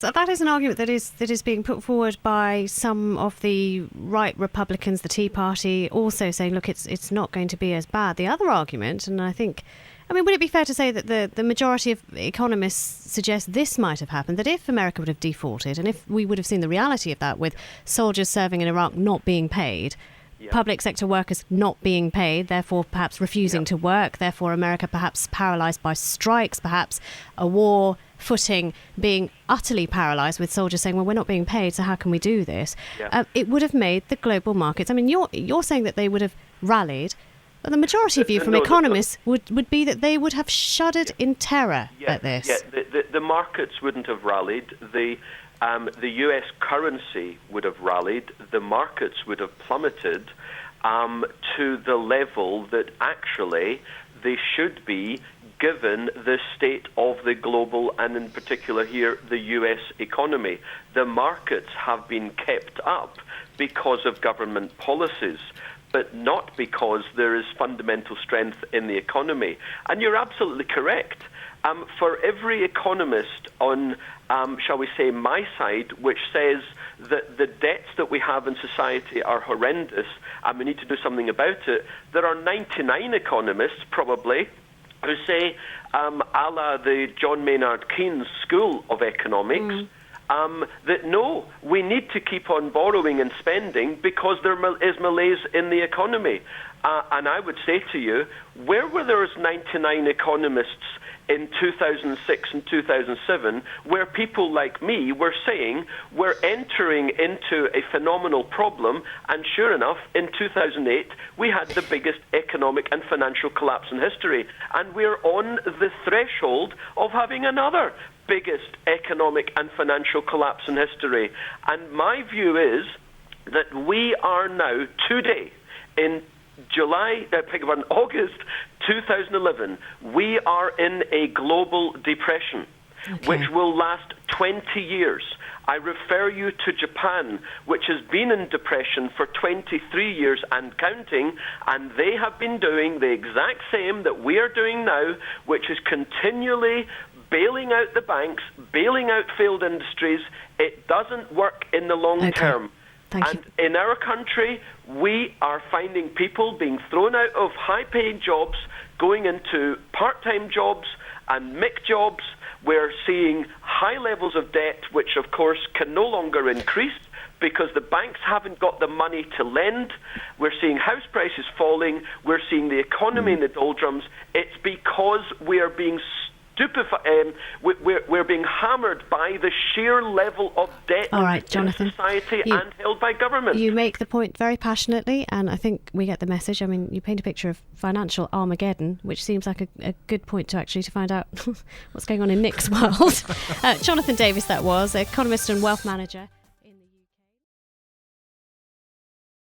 So that is an argument that is being put forward by some of the right Republicans, the Tea Party, also saying, look, it's not going to be as bad. The other argument, and would it be fair to say that the majority of economists suggest this might have happened, that if America would have defaulted and if we would have seen the reality of that with soldiers serving in Iraq not being paid, public sector workers not being paid, therefore perhaps refusing to work, therefore America perhaps paralysed by strikes, perhaps a war footing being utterly paralysed with soldiers saying, well, we're not being paid, so how can we do this? It would have made the global markets. I mean, you're saying that they would have rallied, but the majority view from economists would be that they would have shuddered in terror at this. The markets wouldn't have rallied. The US currency would have rallied. The markets would have plummeted to the level that actually they should be, given the state of the global and in particular here the US economy. The markets have been kept up because of government policies, but not because there is fundamental strength in the economy. And you're absolutely correct. For every economist on, shall we say, my side, which says that the debts that we have in society are horrendous and we need to do something about it, there are 99 economists, probably, who say, a la the John Maynard Keynes School of Economics, that no, we need to keep on borrowing and spending because there is malaise in the economy. And I would say to you, where were those 99 economists in 2006 and 2007, where people like me were saying we're entering into a phenomenal problem, and sure enough, in 2008, we had the biggest economic and financial collapse in history, and we're on the threshold of having another biggest economic and financial collapse in history. And my view is that we are now, today, in August 2011, we are in a global depression, which will last 20 years. I refer you to Japan, which has been in depression for 23 years and counting, and they have been doing the exact same that we are doing now, which is continually bailing out the banks, bailing out failed industries. It doesn't work in the long term. And in our country, we are finding people being thrown out of high-paying jobs, going into part-time jobs and MIC jobs. We're seeing high levels of debt, which, of course, can no longer increase because the banks haven't got the money to lend. We're seeing house prices falling. We're seeing the economy in the doldrums. It's because we are being we're being hammered by the sheer level of debt in society and held by government. You make the point very passionately, and I think we get the message. I mean, you paint a picture of financial Armageddon, which seems like a good point to find out what's going on in Nick's world. Jonathan Davis, that was, economist and wealth manager.